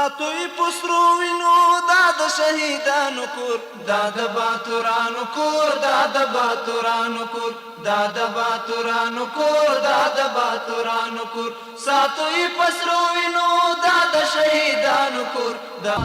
توی پسرو وینو دا د شهیدانو کور دا د باتورانو کور دا د باتورانو کور دا د باتورانو کور دا د باتورانو کور ساتوی پسرو وینو دا د شهیدانو کور دا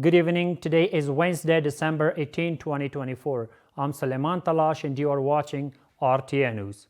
Good evening. Today is Wednesday, December 18, 2024. I'm Suleiman Talash and you are watching RTA News.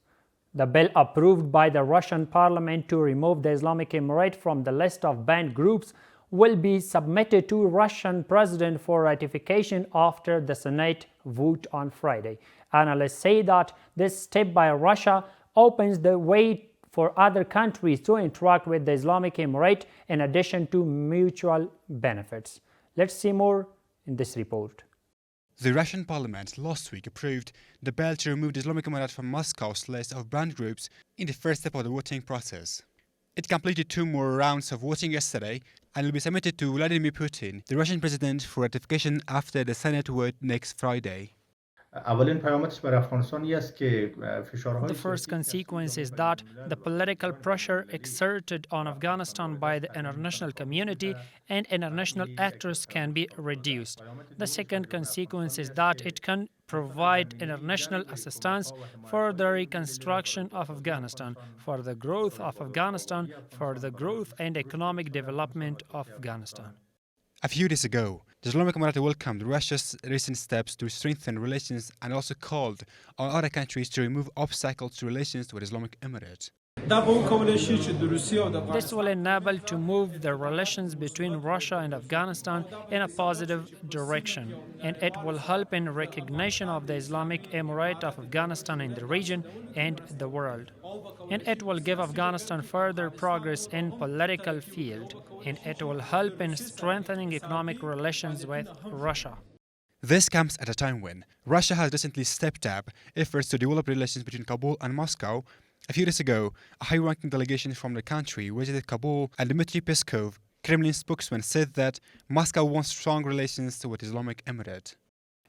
The bill approved by the Russian parliament to remove the Islamic Emirate from the list of banned groups will be submitted to Russian president for ratification after the Senate vote on Friday. Analysts say that this step by Russia opens the way for other countries to interact with the Islamic Emirate in addition to mutual benefits. Let's see more in this report. The Russian parliament last week approved the bill to remove the Islamic Emirate from Moscow's list of banned groups in the first step of the voting process. It completed 2 more rounds of voting yesterday and will be submitted to Vladimir Putin, the Russian president, for ratification after the Senate vote next Friday. The first consequence is that the political pressure exerted on Afghanistan by the international community and international actors can be reduced. The second consequence is that it can provide international assistance for the reconstruction of Afghanistan, for the growth of Afghanistan, for the growth and economic development of Afghanistan. A few days ago, the Islamic Emirate welcomed Russia's recent steps to strengthen relations and also called on other countries to remove obstacles to relations with Islamic Emirate. This will enable to move the relations between Russia and Afghanistan in a positive direction, and it will help in recognition of the Islamic Emirate of Afghanistan in the region and the world. And it will give Afghanistan further progress in political field, and it will help in strengthening economic relations with Russia. This comes at a time when Russia has recently stepped up efforts to develop relations between Kabul and Moscow. A few days ago, a high-ranking delegation from the country visited Kabul, and Dmitry Peskov, Kremlin spokesman, said that Moscow wants strong relations with Islamic Emirate.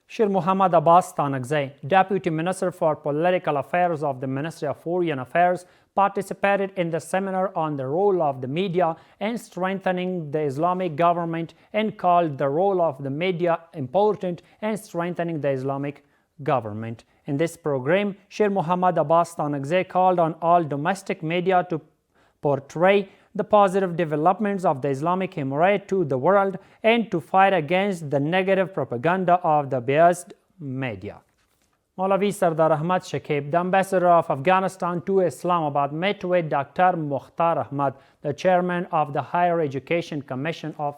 Shir Muhammad Abbas Tanakzai, Deputy Minister for Political Affairs of the Ministry of Foreign Affairs, participated in the seminar on the role of the media in strengthening the Islamic government and called the role of the media important in strengthening the Islamic government. In this program, Shir Muhammad Abbas Tanakzai called on all domestic media to portray the positive developments of the Islamic Emirate to the world and to fight against the negative propaganda of the biased media. Maulavi Sardar Ahmad Shakib, the ambassador of Afghanistan to Islamabad, met with Dr. Mukhtar Ahmad, the chairman of the Higher Education Commission of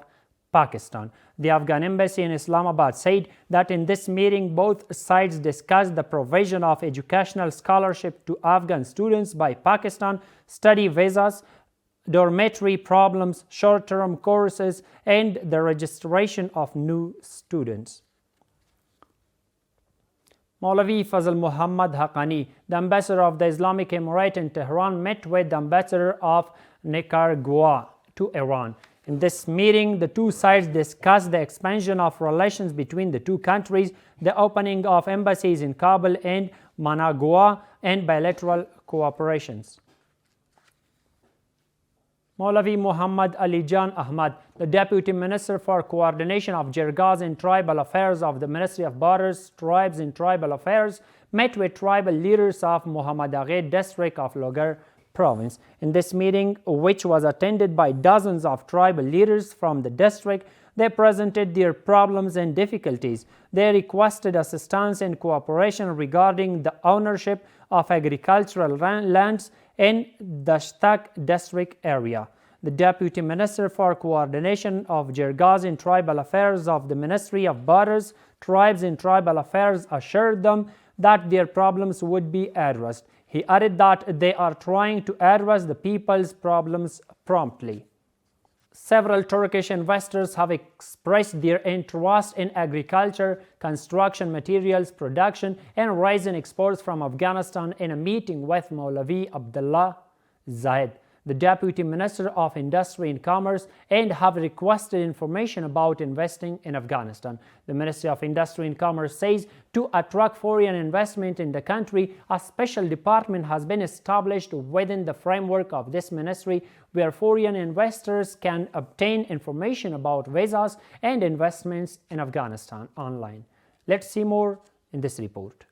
Pakistan. The Afghan embassy in Islamabad said that in this meeting, both sides discussed the provision of educational scholarship to Afghan students by Pakistan, study visas, dormitory problems, short-term courses, and the registration of new students. Maulavi Fazl Muhammad Haqqani, the ambassador of the Islamic Emirate in Tehran, met with the ambassador of Nicaragua to Iran. In this meeting, the two sides discussed the expansion of relations between the two countries, the opening of embassies in Kabul and Managua, and bilateral cooperations. Maulavi Muhammad Ali Jan Ahmad, the Deputy Minister for Coordination of Jirgaz and Tribal Affairs of the Ministry of Borders, Tribes and Tribal Affairs, met with tribal leaders of Mohammadaghe district of Logar province. In this meeting, which was attended by dozens of tribal leaders from the district, they presented their problems and difficulties. They requested assistance and cooperation regarding the ownership of agricultural lands in the Shtak district area. The Deputy Minister for Coordination of Jirgaz and Tribal Affairs of the Ministry of Borders, Tribes and Tribal Affairs assured them that their problems would be addressed. He added that they are trying to address the people's problems promptly. Several Turkish investors have expressed their interest in agriculture, construction materials production, and rise in exports from Afghanistan in a meeting with Maulavi Abdullah Zahid, the Deputy Minister of Industry and Commerce, and have requested information about investing in Afghanistan. The Ministry of Industry and Commerce says to attract foreign investment in the country, a special department has been established within the framework of this ministry where foreign investors can obtain information about visas and investments in Afghanistan online. Let's see more in this report.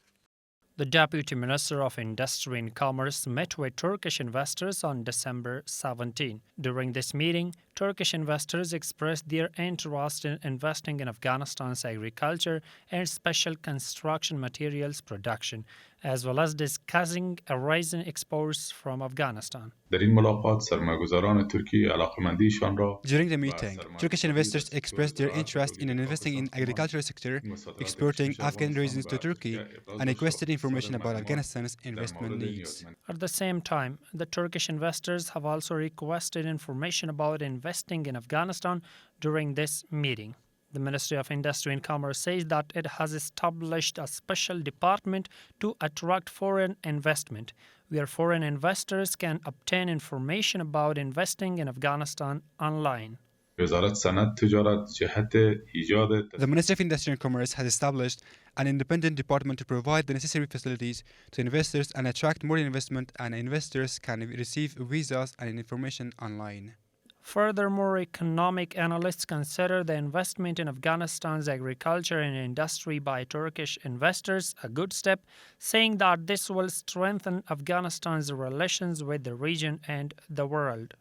The Deputy Minister of Industry and Commerce met with Turkish investors on December 17. During this meeting, Turkish investors expressed their interest in investing in Afghanistan's agriculture and special construction materials production, as well as discussing a rise in exports from Afghanistan. During the meeting, Turkish investors expressed their interest in investing in agricultural sector, exporting Afghan raisins to Turkey, and requested information about Afghanistan's investment needs. At the same time, the Turkish investors have also requested information about investing in Afghanistan during this meeting. The Ministry of Industry and Commerce says that it has established a special department to attract foreign investment, where foreign investors can obtain information about investing in Afghanistan online. The Ministry of Industry and Commerce has established an independent department to provide the necessary facilities to investors and attract more investment, and investors can receive visas and information online. Furthermore, economic analysts consider the investment in Afghanistan's agriculture and industry by Turkish investors a good step, saying that this will strengthen Afghanistan's relations with the region and the world.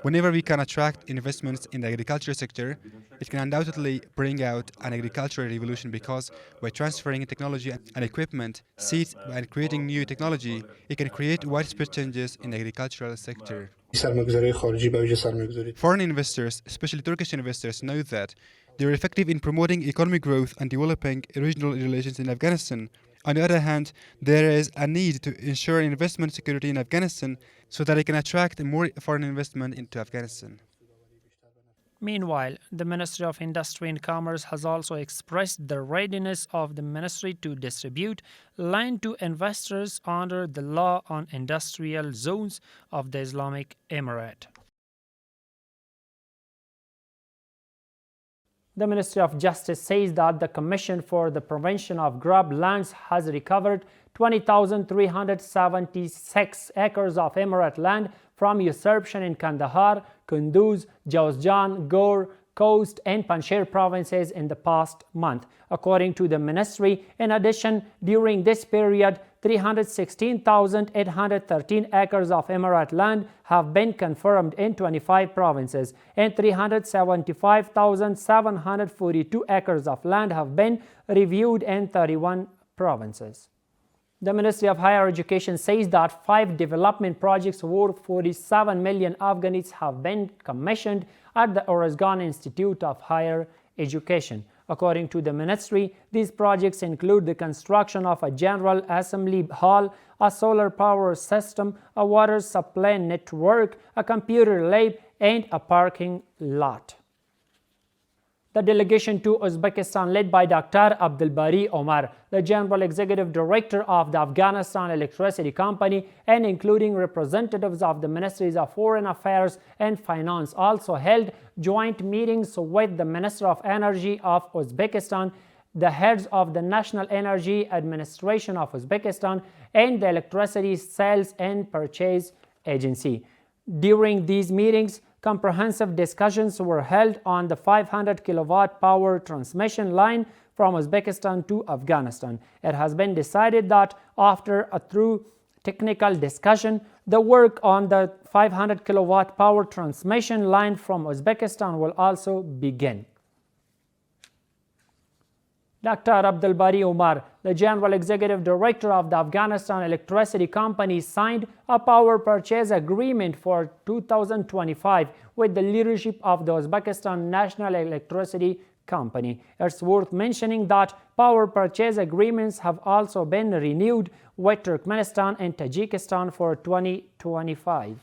Whenever we can attract investments in the agriculture sector, it can undoubtedly bring out an agricultural revolution, because by transferring technology and equipment, seeds, and creating new technology, it can create widespread changes in the agricultural sector. Foreign investors, especially Turkish investors, know that they are effective in promoting economic growth and developing regional relations in Afghanistan. On the other hand, there is a need to ensure investment security in Afghanistan so that it can attract more foreign investment into Afghanistan. Meanwhile, the Ministry of Industry and Commerce has also expressed the readiness of the ministry to distribute land to investors under the law on industrial zones of the Islamic Emirate. The Ministry of Justice says that the Commission for the Prevention of Grab Lands has recovered 20,376 acres of Emirate land from usurpation in Kandahar, Kunduz, Jawzjan, Ghor, Khost, and Panjshir provinces in the past month. According to the ministry, in addition, during this period, 316,813 acres of Emirate land have been confirmed in 25 provinces, and 375,742 acres of land have been reviewed in 31 provinces. The Ministry of Higher Education says that 5 development projects worth 47 million Afghans have been commissioned at the Orazgan Institute of Higher Education. According to the ministry, these projects include the construction of a general assembly hall, a solar power system, a water supply network, a computer lab, and a parking lot. The delegation to Uzbekistan, led by Dr. Abdulbari Omar, the General Executive Director of the Afghanistan Electricity Company, and including representatives of the Ministries of Foreign Affairs and Finance, also held joint meetings with the Minister of Energy of Uzbekistan, the heads of the National Energy Administration of Uzbekistan, and the Electricity Sales and Purchase Agency. During these meetings, comprehensive discussions were held on the 500 kilowatt power transmission line from Uzbekistan to Afghanistan. It has been decided that after a thorough technical discussion, the work on the 500 kilowatt power transmission line from Uzbekistan will also begin. Dr. Abdulbari Omar, the General Executive Director of the Afghanistan Electricity Company, signed a power purchase agreement for 2025 with the leadership of the Uzbekistan National Electricity Company. It's worth mentioning that power purchase agreements have also been renewed with Turkmenistan and Tajikistan for 2025.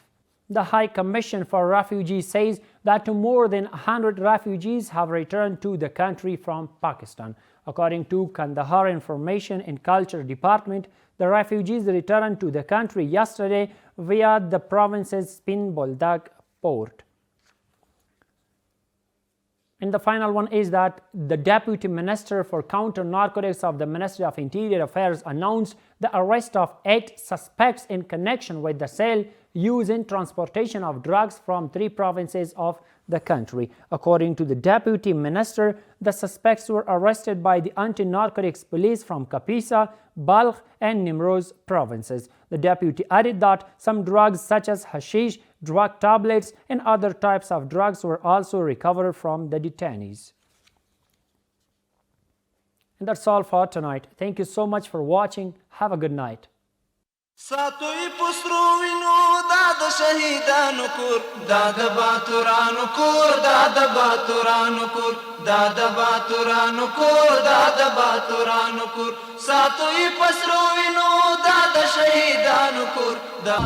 The High Commission for Refugees says that more than 100 refugees have returned to the country from Pakistan. According to Kandahar Information and Culture Department, The refugees returned to the country yesterday via the province's Spin Boldak port. And the final one is that the Deputy Minister for Counter-Narcotics of the Ministry of Interior Affairs announced the arrest of 8 suspects in connection with the sale, use and transportation of drugs from 3 provinces of the country. According to the Deputy Minister, the suspects were arrested by the anti-narcotics police from Kapisa, Balkh and Nimroz provinces. The deputy added that some drugs such as hashish, drug tablets and other types of drugs were also recovered from the detainees. And that's all for tonight. Thank you so much for watching. Have a good night. ساتوی پسرو وینو دا د شهیدانو کور دا د باتورانو کور دا د باتورانو کور دا د باتورانو کور دا د باتورانو کور ساتوی پسرو وینو دا د شهیدانو کور دا